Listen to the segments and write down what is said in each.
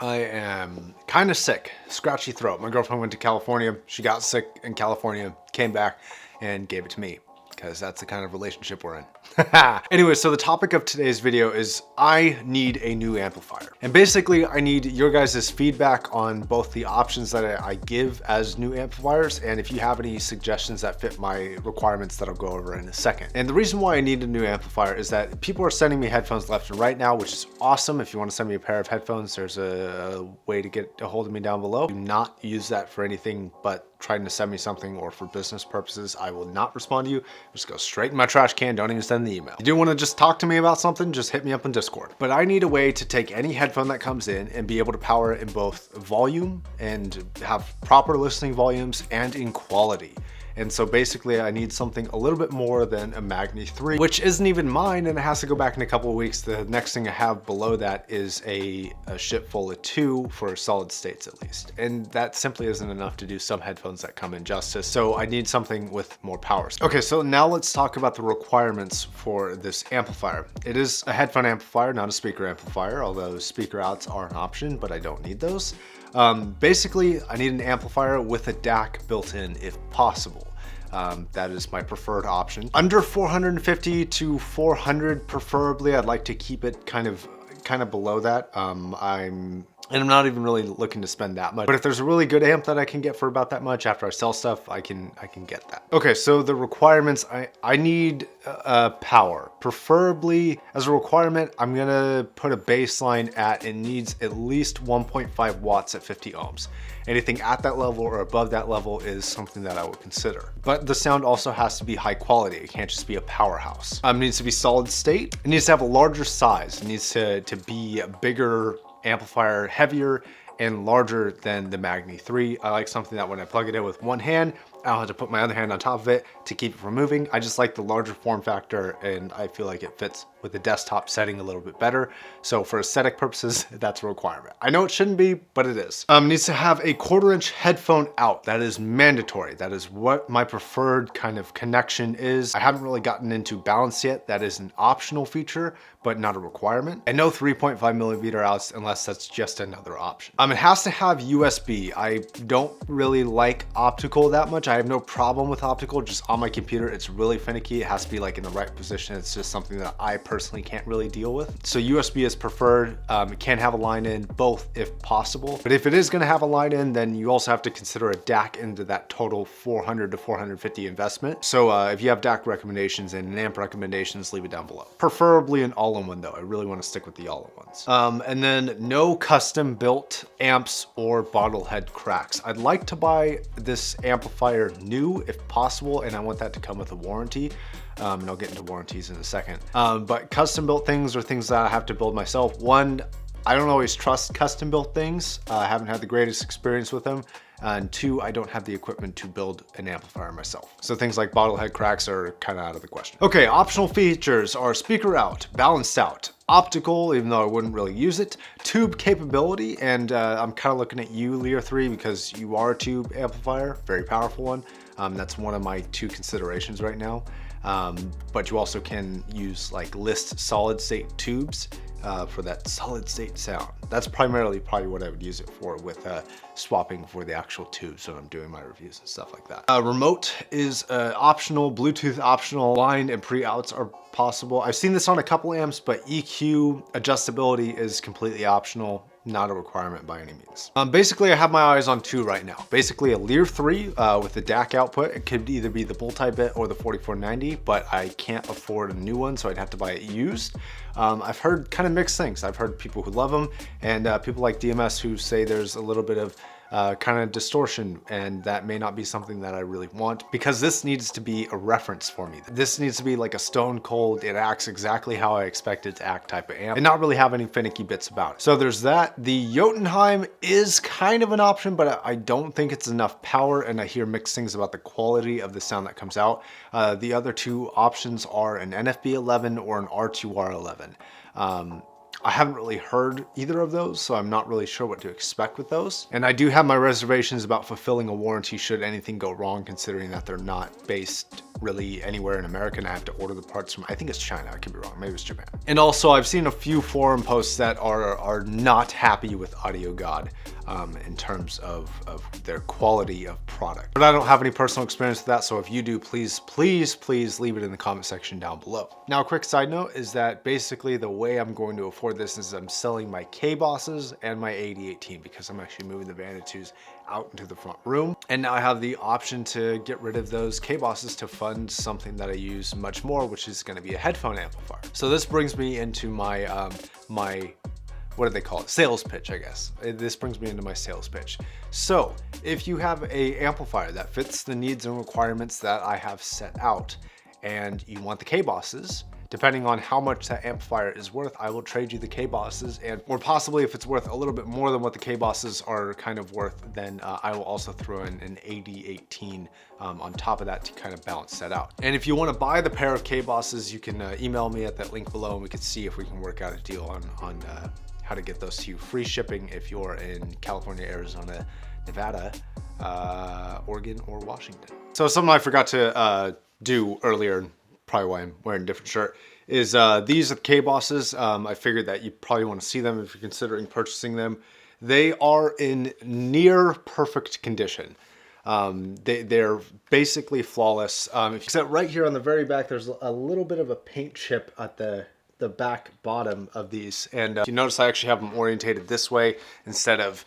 I am kind of sick, scratchy throat. My girlfriend went to California. She got sick in California, came back and gave it to me because that's the kind of relationship we're in. Anyway, so the topic of today's video is I need a new amplifier. And basically I need your guys' feedback on both the options that I give as new amplifiers and if you have any suggestions that fit my requirements that I'll go over in a second. And the reason why I need a new amplifier is that people are sending me headphones left and right now, which is awesome. If you want to send me a pair of headphones, there's a way to get a hold of me down below. Do not use that for anything but trying to send me something or for business purposes. I will not respond to you. Just go straight in my trash can. Don't even send the email. If you do want to just talk to me about something, just hit me up on Discord. But I need a way to take any headphone that comes in and be able to power it in both volume and have proper listening volumes and in quality. And so basically I need something a little bit more than a Magni 3, which isn't even mine and it has to go back in a couple of weeks. The next thing I have below that is a ship full of 2 for solid states at least. And that simply isn't enough to do some headphones that come in justice. So I need something with more power. Okay, so now let's talk about the requirements for this amplifier. It is a headphone amplifier, not a speaker amplifier, although speaker outs are an option, but I don't need those. Basically, I need an amplifier with a DAC built in if possible. That is my preferred option. Under 450 to 400 preferably. I'd like to keep it kind of below that. I'm not even really looking to spend that much. But if there's a really good amp that I can get for about that much after I sell stuff, I can get that. Okay, so the requirements, I need power. Preferably as a requirement, I'm gonna put a baseline at, it needs at least 1.5 watts at 50 ohms. Anything at that level or above that level is something that I would consider. But the sound also has to be high quality. It can't just be a powerhouse. It needs to be solid state. It needs to have a larger size. It needs to be a bigger amplifier, heavier and larger than the Magni 3. I like something that when I plug it in with one hand, I don't have to put my other hand on top of it to keep it from moving. I just like the larger form factor and I feel like it fits with the desktop setting a little bit better. So for aesthetic purposes, that's a requirement. I know it shouldn't be, but it is. Needs to have a 1/4" headphone out. That is mandatory. That is what my preferred kind of connection is. I haven't really gotten into balance yet. That is an optional feature, but not a requirement. And no 3.5mm outs unless that's just another option. It has to have USB. I don't really like optical that much. I have no problem with optical, just on my computer, it's really finicky. It has to be like in the right position. It's just something that I personally can't really deal with. So USB is preferred. It can have a line in both if possible. But if it is gonna have a line in, then you also have to consider a DAC into that total 400 to 450 investment. So if you have DAC recommendations and amp recommendations, leave it down below. Preferably an all-in-one though. I really wanna stick with the all-in-ones. And then no custom built amps or bottle head cracks. I'd like to buy this amplifier new if possible, and I want that to come with a warranty. And I'll get into warranties in a second. But custom built things are things that I have to build myself. One, I don't always trust custom built things. I haven't had the greatest experience with them. And 2, I don't have the equipment to build an amplifier myself. So things like bottle head cracks are kind of out of the question. Okay, optional features are speaker out, balanced out, optical, even though I wouldn't really use it, tube capability, and I'm kind of looking at you, Lear 3, because you are a tube amplifier, very powerful one. That's one of my 2 considerations right now. But you also can use like list solid state tubes for that solid state sound. That's probably what I would use it for, with swapping for the actual tubes when I'm doing my reviews and stuff like that. Remote is optional, Bluetooth optional, line and pre-outs are possible. I've seen this on a couple amps, but EQ adjustability is completely optional. Not a requirement by any means. Basically, I have my eyes on 2 right now. Basically, a Lear 3 with the DAC output. It could either be the multi-bit or the 4490, but I can't afford a new one, so I'd have to buy it used. I've heard kind of mixed things. I've heard people who love them and people like DMS who say there's a little bit of kind of distortion, and that may not be something that I really want, because this needs to be a reference for me. This needs to be like a stone cold, it acts exactly how I expect it to act type of amp, and not really have any finicky bits about it. So there's that. The Jotunheim is kind of an option, but I don't think it's enough power, and I hear mixed things about the quality of the sound that comes out. The other 2 options are an NFB11 or an R2R11. I haven't really heard either of those, so I'm not really sure what to expect with those. And I do have my reservations about fulfilling a warranty should anything go wrong, considering that they're not based really anywhere in America and I have to order the parts from, I think it's China, I could be wrong, maybe it's Japan. And also I've seen a few forum posts that are not happy with Audio God in terms of their quality of product. But I don't have any personal experience with that, so if you do, please leave it in the comment section down below. Now a quick side note is that basically the way I'm going to afford this is I'm selling my K-bosses and my 8018 because I'm actually moving the Vanitudes out into the front room. And now I have the option to get rid of those K-bosses to fund something that I use much more, which is going to be a headphone amplifier. So this brings me into my what do they call it? Sales pitch, I guess. This brings me into my sales pitch. So if you have a amplifier that fits the needs and requirements that I have set out and you want the K-bosses, depending on how much that amplifier is worth, I will trade you the K-bosses, and or possibly if it's worth a little bit more than what the K-bosses are kind of worth, then I will also throw in an 8018 on top of that to kind of balance that out. And if you want to buy the pair of K-bosses, you can email me at that link below and we can see if we can work out a deal on how to get those to you. Free shipping if you're in California, Arizona, Nevada, Oregon, or Washington. So something I forgot to do earlier, probably why I'm wearing a different shirt, is these are the K-bosses. I figured that you probably want to see them if you're considering purchasing them. They are in near perfect condition. They're basically flawless. Except right here on the very back, there's a little bit of a paint chip at the back bottom of these, and you notice I actually have them orientated this way instead of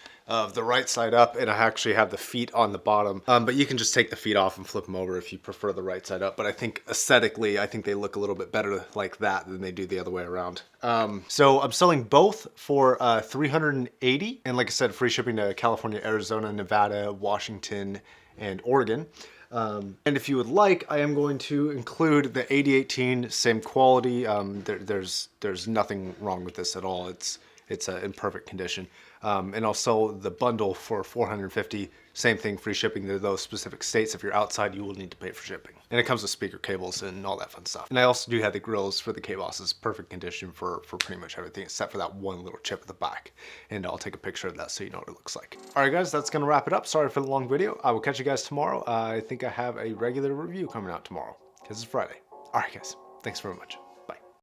the right side up, and I actually have the feet on the bottom, but you can just take the feet off and flip them over if you prefer the right side up. But I think aesthetically, I think they look a little bit better like that than they do the other way around. So I'm selling both for $380, and like I said, free shipping to California, Arizona, Nevada, Washington, and Oregon. And if you would like, I am going to include the 8018, same quality. There's nothing wrong with this at all. It's in perfect condition. And I'll sell the bundle for $450. Same thing, free shipping to those specific states. If you're outside, you will need to pay for shipping. And it comes with speaker cables and all that fun stuff. And I also do have the grills for the K-bosses, perfect condition for pretty much everything except for that one little chip at the back. And I'll take a picture of that so you know what it looks like. All right, guys, that's gonna wrap it up. Sorry for the long video. I will catch you guys tomorrow. I think I have a regular review coming out tomorrow because it's Friday. All right, guys, thanks very much.